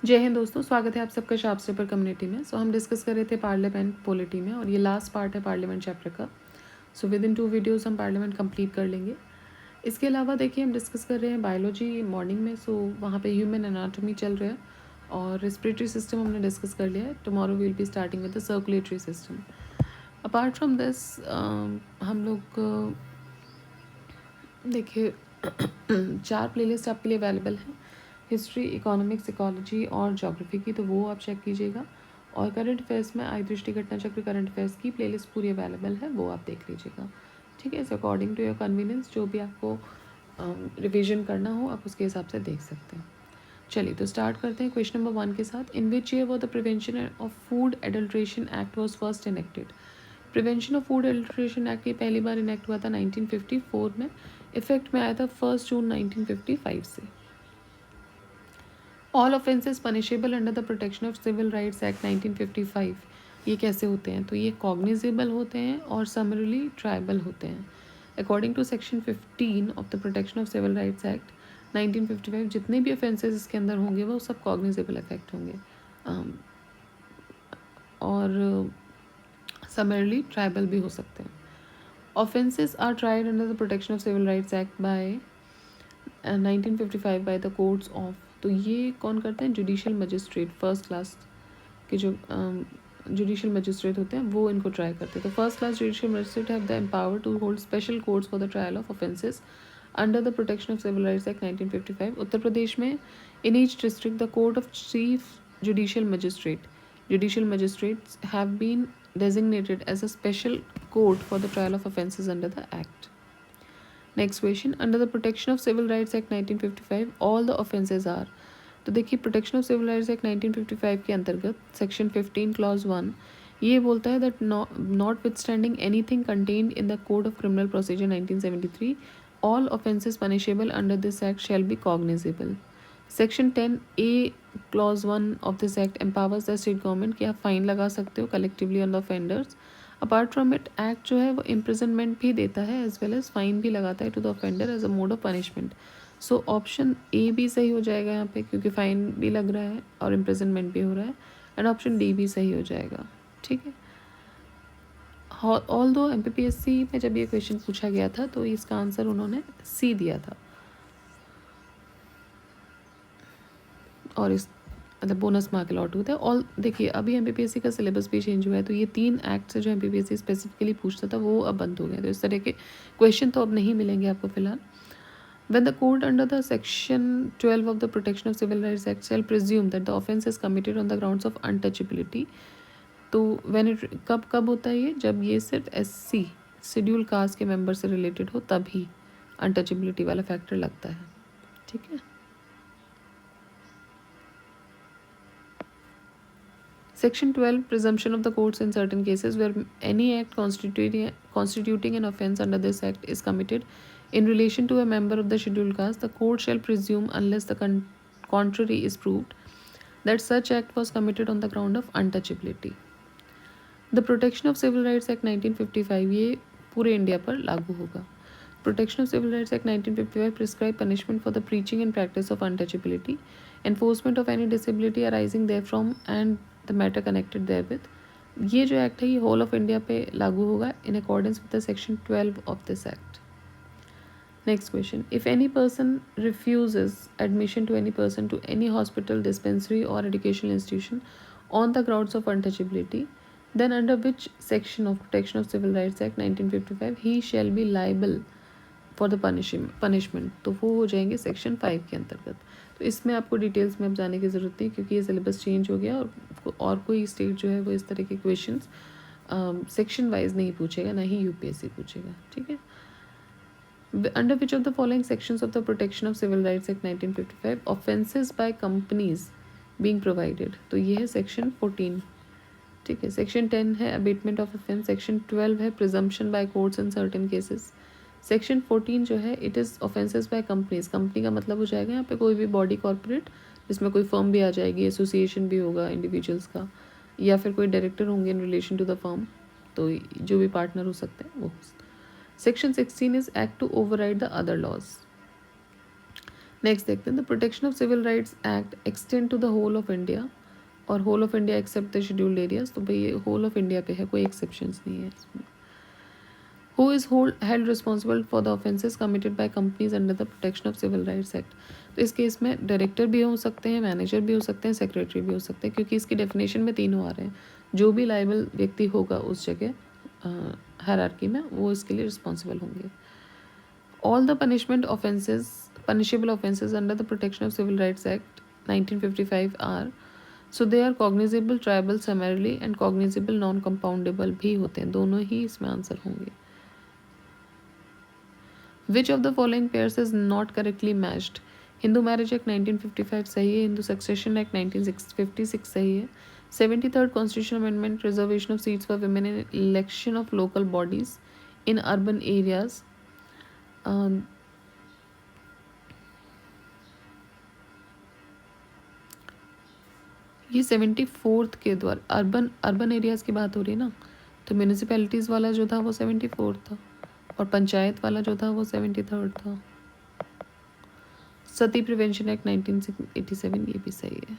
जय हिंद दोस्तों, स्वागत है आप सबका शार्प स्टेपर कम्युनिटी में। हम डिस्कस कर रहे थे पार्लियामेंट पॉलिटी में और ये लास्ट पार्ट है पार्लियामेंट चैप्टर का। विद इन 2 वीडियोस हम पार्लियामेंट कंप्लीट कर लेंगे। इसके अलावा देखिए हम डिस्कस कर रहे हैं बायोलॉजी मॉर्निंग में। वहाँ पे ह्यूमन एनाटॉमी चल रहा है और रेस्पिरेटरी सिस्टम हमने डिस्कस कर लिया है। Tomorrow we will be starting with the circulatory system. Apart from this हम लोग देखिए 4 प्लेलिस्ट आपके लिए अवेलेबल हैं, हिस्ट्री, इकोनॉमिक्स, इकोलॉजी और ज्योग्राफी की, तो वो आप चेक कीजिएगा। और करंट अफेयर्स में आई दृष्टि घटना चक्र करंट अफेयर्स की प्लेलिस्ट पूरी अवेलेबल है, वो आप देख लीजिएगा। ठीक है, अकॉर्डिंग टू योर कन्वीनियंस जो भी आपको रिविजन करना हो आप उसके हिसाब से देख सकते हैं। चलिए तो स्टार्ट करते हैं क्वेश्चन नंबर 1 के साथ। In which year the prevention of food adulteration act was first enacted. Prevention of food adulteration act ये पहली बार इनेक्ट हुआ था 1954 में, इफेक्ट में आया था 1 जून 1955 से। All offences punishable under the protection of civil rights act 1955 ये कैसे होते हैं, तो ये कॉग्निजेबल होते हैं और समरली ट्राइबल होते हैं। According to section 15 of the protection of civil rights act 1955 जितने भी ऑफेंसेस इसके अंदर होंगे वो सब कॉग्निजेबल इफेक्ट होंगे और समरली ट्राइबल भी हो सकते हैं। Offences are tried under the protection of civil rights act by 1955 by the courts of, तो ये कौन करते हैं, जुडिशियल मजिस्ट्रेट, फर्स्ट क्लास के जो जुडिशियल मजिस्ट्रेट होते हैं वो इनको ट्राई करते हैं। तो first class judicial magistrate have the empower to hold special courts for the trial of offences under the protection of civil rights act 1955। Uttar Pradesh में in each district the court of chief judicial magistrates have been designated as a special court for the trial of offences under the act. Next question, under the protection of civil rights act 1955 all the offences are, तो देखिए protection of civil rights act 1955 के अंतर्गत section 15 clause 1 ये बोलता है that not withstanding anything contained in the code of criminal procedure 1973 all offences punishable under this act shall be cognizable. Section 10A clause 1 of this act empowers the state government कि आप fine लगा सकते हो collectively on the offenders. Apart from it act जो है वो imprisonment भी देता है एज वेल एज फाइन भी लगाता है to the offender as a mode of punishment. So option A भी सही हो जाएगा यहाँ पे क्योंकि फाइन भी लग रहा है और इम्प्रिजनमेंट भी हो रहा है, एंड ऑप्शन डी भी सही हो जाएगा। ठीक है, ऑल दो MPPSC में जब ये क्वेश्चन पूछा गया था तो इसका आंसर उन्होंने सी दिया था और इस मतलब बोनस मार्क अलॉट होता है। और देखिए अभी MPPSC का सिलेबस भी चेंज हुआ है, तो ये 3 एक्ट से जो MPPSC स्पेसिफिकली पूछता था वो अब बंद हो गया, तो इस तरह के क्वेश्चन तो अब नहीं मिलेंगे आपको फिलहाल। When the court under the section 12 of the Protection of Civil Rights Act shall presume that the offence is committed on the grounds of untouchability, तो when it कब होता है ये, जब ये सिर्फ SC शेड्यूल कास्ट के मेंबर से रिलेटेड हो तभी अनटचेबिलिटी वाला फैक्टर लगता है। ठीक है, Section 12 presumption of the courts in certain cases where any act constituting an offence under this act is committed in relation to a member of the scheduled caste, the court shall presume unless the contrary is proved that such act was committed on the ground of untouchability. The Protection of Civil Rights Act 1955 ये पूरे India पर लागू होगा। Protection of Civil Rights Act 1955 prescribe punishment for the preaching and practice of untouchability, enforcement of any disability arising therefrom and the matter connected therewith. ये जो act है ये whole of India पे लागू होगा in accordance with the section 12 of this act. Next question, if any person refuses admission to any person to any hospital, dispensary or educational institution on the grounds of untouchability, then under which section of Protection of Civil Rights Act 1955 he shall be liable for the punishment, तो वो हो जाएंगे section 5 के अंतर्गत। तो इसमें आपको details में अब जाने की ज़रूरत नहीं क्योंकि ये सिलेबस चेंज हो गया और कोई स्टेट जो है वो इस तरह के क्वेश्चंस सेक्शन वाइज नहीं पूछेगा, ना ही UPSC पूछेगा। ठीक है, under which of the following sections of the protection of civil rights act 1955 offences by companies being provided, तो ये है सेक्शन 14। ठीक है, सेक्शन 10 है अबेटमेंट ऑफ ऑफेंस, सेक्शन 12 है presumption by courts in certain cases, section 14 जो है it is offences by companies, company का मतलब हो जाएगा यहाँ पे कोई भी बॉडी कॉर्पोरेट जिसमें कोई फर्म भी आ जाएगी, एसोसिएशन भी होगा इंडिविजुअल्स का, या फिर कोई डायरेक्टर होंगे in relation to the firm, तो जो भी पार्टनर हो सकते हैं वो। Section 16 is act to override the other laws. Next देखते हैं, the protection of civil rights act extend to the whole of India, और whole of India except the scheduled areas, तो भाई ये होल ऑफ इंडिया पे है, कोई exceptions नहीं है इसमें. Who is held responsible for the offences committed by companies under the Protection of Civil Rights Act? तो इस केस में डायरेक्टर भी हो सकते हैं, मैनेजर भी हो सकते हैं, सेक्रेटरी भी हो सकते हैं, क्योंकि इसकी डेफिनेशन में तीनों आ रहे हैं. जो भी लाइबल व्यक्ति होगा उस जगह हायरार्की में, वो इसके लिए रिस्पॉन्सिबल होंगे. All the punishable offences under the Protection of Civil Rights Act 1955 are, so they are cognizable, triable, summarily and cognizable, non-compoundable भी होते हैं. दोनों ही इसमें आंसर होंगे. Which of the following pairs is not correctly matched? Hindu marriage act 1955 सही है, Hindu succession act 1956 सही है, 73rd constitution amendment, reservation of seats for women in election of local bodies in urban areas. ये 74th के द्वारा urban areas की बात हो रही है ना, तो म्यूनिसिपैलिटीज़ वाला जो था वो 74 था, और पंचायत वाला जो था वो 73rd था. सती प्रिवेंशन एक्ट 1987 ये भी सही है.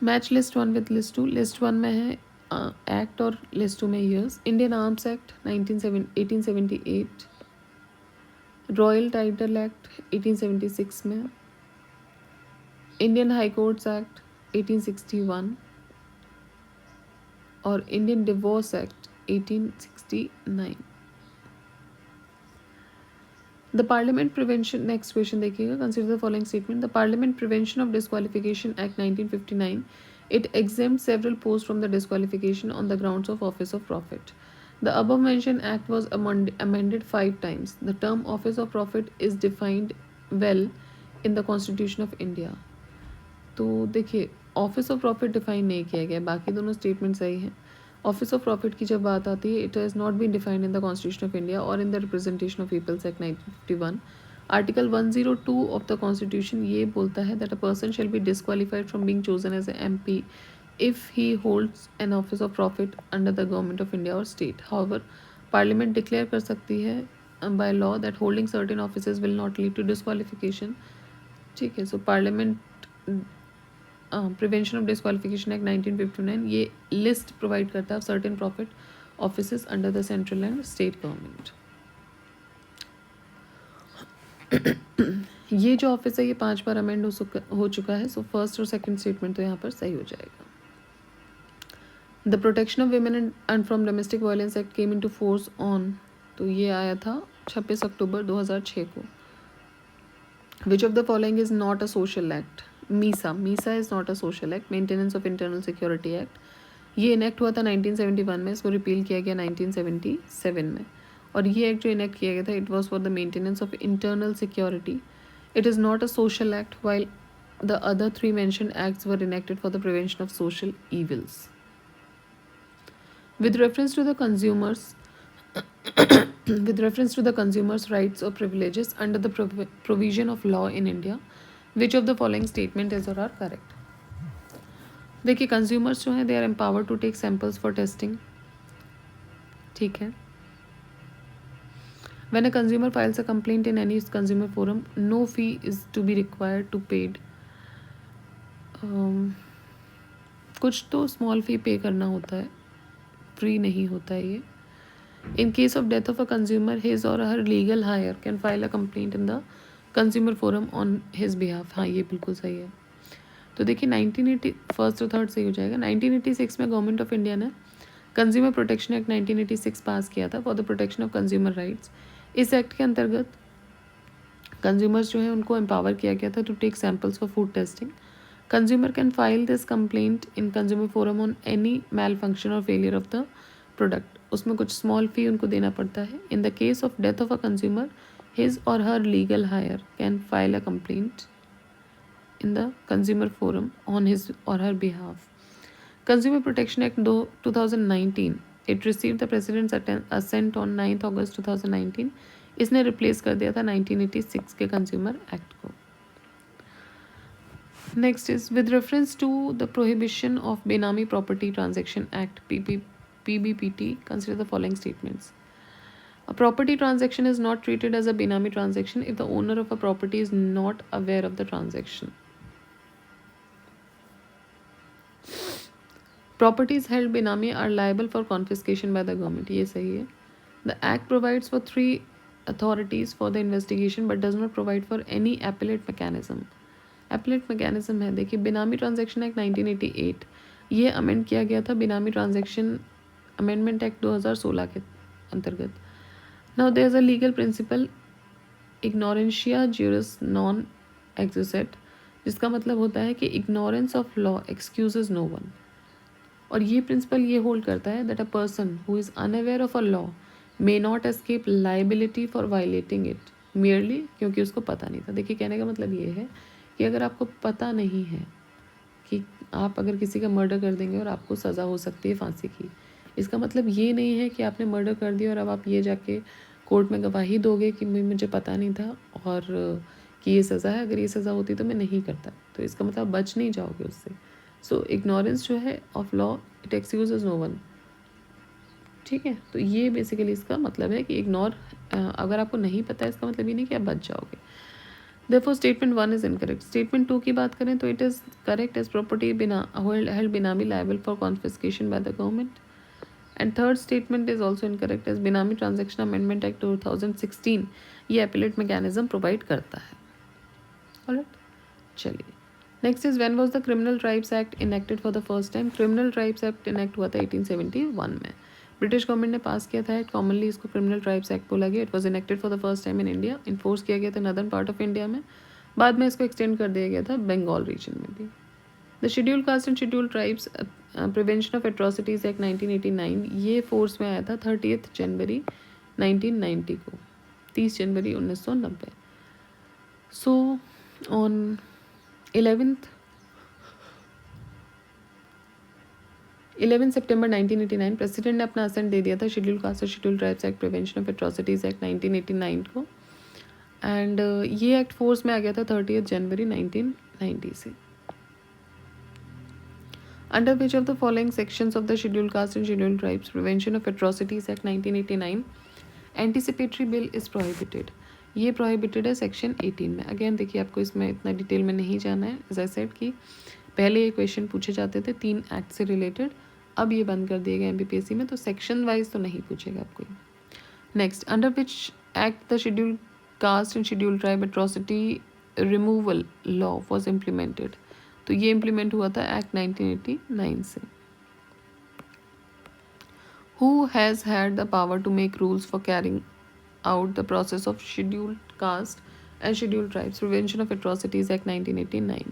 Match list 1 with list 2. List 1 में है एक्ट और लिस्ट 2 में years. Indian arms act 1878, royal title act 1876 में, इंडियन हाई कोर्ट्स एक्ट 1861 और Indian divorce act 1869. The parliament prevention, next question देखिएगा. Consider the following statement. The parliament prevention of disqualification act 1959, it exempts several posts from the disqualification on the grounds of office of profit. The above mentioned act was amended 5 times. The term office of profit is defined well in the Constitution of India. तो देखिए, office of profit define नहीं किया गया, बाकी दोनों statement सही हैं. Office of profit की जब बात आती है, it has not been defined in the constitution of India और in the representation of peoples act 1951. Article 102 of the constitution ये बोलता है that a person shall be disqualified from being chosen as a MP if he holds an office of profit under the government of India or state. However, Parliament declare कर सकती है by law that holding certain offices will not lead to disqualification. ठीक है, so Parliament prevention of disqualification act 1959 ये list provide करता है certain profit offices under the central and state government. ये जो ऑफिस है ये 5 बार अमेंड हो चुका है, सो फर्स्ट और सेकंड स्टेटमेंट तो यहाँ पर सही हो जाएगा. The protection of women and from domestic violence act came into force on, तो ये आया था 26 अक्टूबर 2006 को. विच of the following is not a social act? Misa is not a social act. Maintenance of internal security act, ये enact हुआ था 1971 में, इसको रिपील किया गया 1977 में. और ये एक्ट जो इनेक्ट किया गया था, it was for the maintenance of internal security. It is not a social act, while the other 3 mentioned acts were enacted for the prevention of social evils. With reference to the consumers' rights or privileges under the provision of law in India, which of the following statement is or are correct? देखिए, consumers जो हैं they are empowered to take samples for testing. ठीक है. When a consumer files a complaint in any consumer forum, no fee is to be required to paid. कुछ तो small फी पे करना होता है, फ्री नहीं होता है ये. In case of death of a consumer, his or her legal hire can file a complaint in the consumer forum on his behalf. हाँ, ये बिल्कुल सही है. तो देखिए 1980 फर्स्ट और थर्ड सही हो जाएगा. 1986 में गवर्नमेंट ऑफ इंडिया ने कंज्यूमर प्रोटेक्शन एक्ट 1986 पास किया था for the protection of consumer rights. इस एक्ट के अंतर्गत कंज्यूमर्स जो है उनको एम्पावर किया गया था to take samples for food testing. Consumer can file this complaint in consumer forum on any malfunction or failure of the product. उसमें कुछ स्मॉल फी उनको देना पड़ता है. In the case of death of a consumer, his or her legal heir can file a complaint in the consumer forum on his or her behalf. Consumer Protection Act 2019, it received the President's assent on 9th August 2019. इसने replace कर दिया था 1986 के consumer act को. Next is with reference to the prohibition of benami property transaction act PBPT, consider the following statements. A property transaction is not treated as a Benami transaction if the owner of a property is not aware of the transaction. Properties held Benami are liable for confiscation by the government. ये सही है. The Act provides for 3 authorities for the investigation but does not provide for any appellate mechanism. Appellate mechanism है, देखिए बेनामी transaction act 1988 ये amend किया गया था बेनामी ट्रांजैक्शन अमेंडमेंट एक्ट 2016 के अंतर्गत. Now there is a legal principle इग्नोरेंशिया ज्यूरिस नॉन एक्जिसेट, जिसका मतलब होता है कि ignorance of law excuses no one. और ये प्रिंसिपल ये होल्ड करता है that a person who is unaware of a law may not escape liability for violating it merely क्योंकि उसको पता नहीं था. देखिए कहने का मतलब ये है कि अगर आपको पता नहीं है कि आप अगर किसी का मर्डर कर देंगे और आपको सज़ा हो सकती है फांसी की, इसका मतलब ये नहीं है कि आपने मर्डर कर दिया और अब आप ये जाके कोर्ट में गवाही दोगे कि मुझे पता नहीं था और कि ये सज़ा है, अगर ये सज़ा होती तो मैं नहीं करता. तो इसका मतलब बच नहीं जाओगे उससे. सो इग्नोरेंस जो है of law it excuses no one. ठीक है, तो ये बेसिकली इसका मतलब है कि इग्नोर अगर आपको नहीं पता है इसका मतलब ये नहीं कि आप बच जाओगे. Therefore, statement 1 is incorrect. Statement 2 की बात करें तो it is correct as property held Benami liable for confiscation by the government. And third statement is also incorrect as Benami Transaction Amendment Act 2016 ये appellate mechanism provide करता है. Alright, चलिए. Next is when was the Criminal Tribes Act enacted for the first time? Criminal Tribes Act enact हुआ था 1871 में. British government ने पास किया था. कॉमनली इसको क्रिमिनल ट्राइब्स एक्ट बोला गया. It was enacted for the first time in India. Enforce किया गया था नदर्न पार्ट ऑफ इंडिया में. बाद में इसको एक्सटेंड कर दिया गया था बंगाल रीजन में भी. The schedule caste and schedule tribes prevention of atrocities act 1989 ये फोर्स में आया था 30 जनवरी 1990 को, 30 जनवरी 1990. सो ऑन 11 सितंबर 1989 प्रेसिडेंट ने अपना असेंट दे दिया था शेड्यूल कास्ट और schedule tribes act prevention of atrocities act 1989 को. एंड ये एक्ट फोर्स में आ गया था 30 जनवरी 1990 से. Under which of the following sections of the schedule caste and schedule tribes prevention of atrocities act 1989 anticipatory bill is prohibited. ये prohibited है section 18 में. Again देखिए आपको इसमें इतना डिटेल में नहीं जाना है. एज आई सेड कि पहले ये क्वेश्चन पूछे जाते थे 3 एक्ट से रिलेटेड, अब ये बंद कर दिए गए एमपीपीएससी में, तो सेक्शन वाइज तो नहीं पूछेगा आपको. Next, under which act the schedule caste and schedule tribe atrocity removal law was implemented. तो ये इम्प्लीमेंट हुआ था एक्ट 1989 से. Who has had the power to make rules for carrying out the process of scheduled caste and scheduled tribes prevention of atrocities act 1989.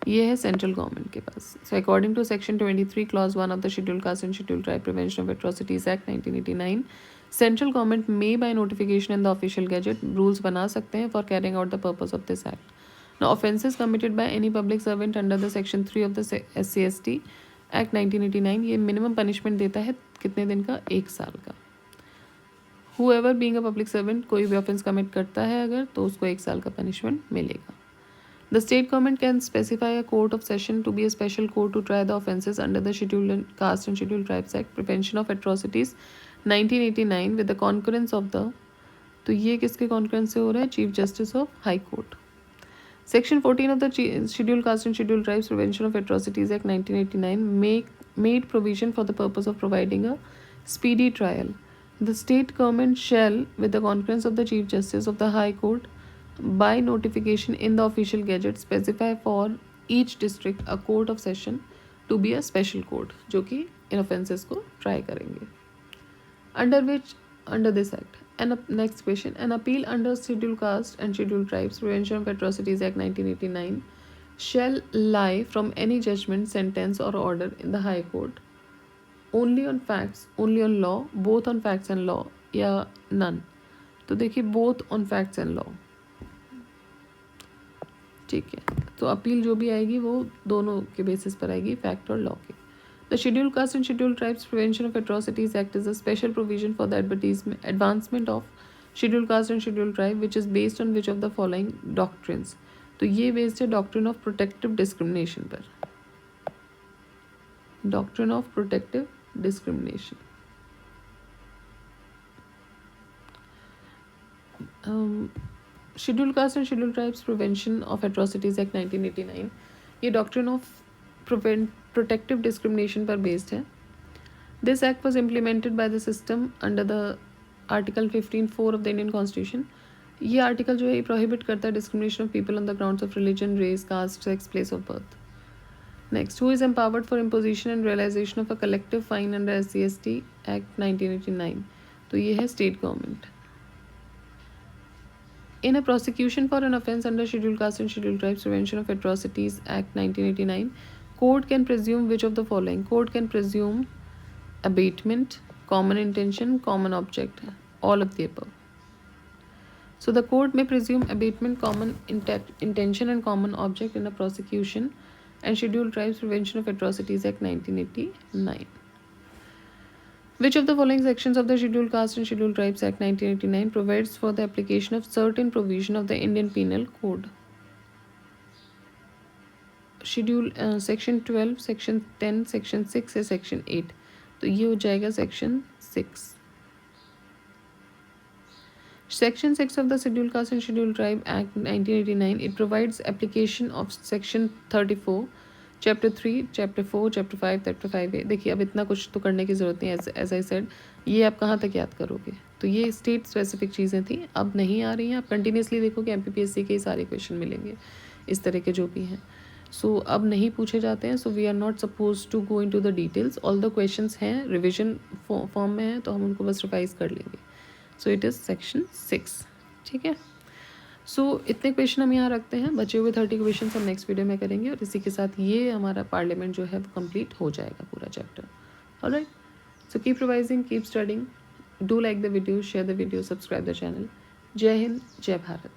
ये है central government के पास. So according to section 23 clause 1 of the schedule caste and schedule tribe prevention of atrocities act 1989 central government may by notification in the official gazette rules बना सकते हैं for carrying out the purpose of this act. Now offences committed by any public servant under the section 3 of the SC/ST act 1989 ये minimum punishment देता है कितने दिन का? 1 साल का. Whoever being a public servant कोई भी ऑफेंस कमिट करता है अगर तो उसको 1 साल का पनिशमेंट मिलेगा. The state government can specify a court of session to be a special court to try the offences under the Scheduled Caste and Scheduled Tribes Act Prevention of Atrocities 1989 with the concurrence of the, तो ये किसके concurrence से हो रहा है? Chief justice of high court. Section 14 of the Scheduled Caste and Scheduled Tribes Prevention of Atrocities Act 1989 made provision for the purpose of providing a speedy trial. The state government shall, with the concurrence of the Chief Justice of the High Court, by notification in the official gazette, specify for each district a court of session to be a special court, जो कि इन offences को try करेंगे. Under this act, and next question, an appeal under Scheduled Caste and Scheduled Tribes Prevention of Atrocities Act 1989 shall lie from any judgment, sentence or order in the High Court only on facts, only on law, both on facts and law या none. तो देखिए both on facts and law. ठीक है, तो appeal जो भी आएगी वो दोनों के बेसिस पर आएगी, फैक्ट और लॉ के. The Scheduled Caste and Scheduled Tribes Prevention of Atrocities Act is a special provision for the advancement of Scheduled Caste and Scheduled Tribe which is based on which of the following doctrines. तो ये based है doctrine of protective discrimination पर. Doctrine of protective discrimination. Schedule caste and schedule tribes prevention of atrocities act 1989, ये doctrine of protective discrimination पर based है. This act was implemented by the system under the article 15(4) of the Indian constitution. ये article जो है ये prohibit करता है discrimination of people on the grounds of religion, race, caste, sex, place of birth. Next, who is empowered for imposition and realization of a collective fine under SC/ST Act 1989? तो ये है state government. In a prosecution for an offence under Scheduled Caste and Scheduled Tribes Prevention of Atrocities Act 1989, court can presume which of the following? Court can presume abatement, common intention, common object, all of the above. So the court may presume abatement, common intention and common object in a prosecution and Scheduled Tribes Prevention of Atrocities Act 1989. Which of the following sections of the Scheduled Caste and Scheduled Tribes Act 1989 provides for the application of certain provision of the Indian Penal Code? Section 12, Section 10, Section 6 या Section 8. तो ये हो जाएगा Section 6. Section 6 of the Scheduled Caste and Scheduled Tribe Act 1989, it provides application of Section 34, Chapter 3, Chapter 4, Chapter 5, Chapter 5A. देखिए अब इतना कुछ तो करने की ज़रूरत नहीं है. एज आई सेड, ये आप कहाँ तक याद करोगे? तो ये स्टेट स्पेसिफिक चीज़ें थी, अब नहीं आ रही हैं. आप कंटिन्यूसली देखोगे MPPSC के सारे क्वेश्चन मिलेंगे इस तरह के जो भी हैं. सो अब नहीं पूछे जाते हैं. So we are not suppose to go into the details. All the questions हैं रिविजन फॉर्म में हैं, तो हम उनको बस रिवाइज कर लेंगे. So it is Section 6. ठीक है. सो इतने क्वेश्चन हम यहाँ रखते हैं. बचे हुए 30 क्वेश्चन हम नेक्स्ट वीडियो में करेंगे, और इसी के साथ ये हमारा पार्लियामेंट जो है वो कंप्लीट हो जाएगा पूरा chapter. Alright. So keep revising, keep studying. Do like the video, share the video, subscribe the channel. जय हिंद, जय भारत.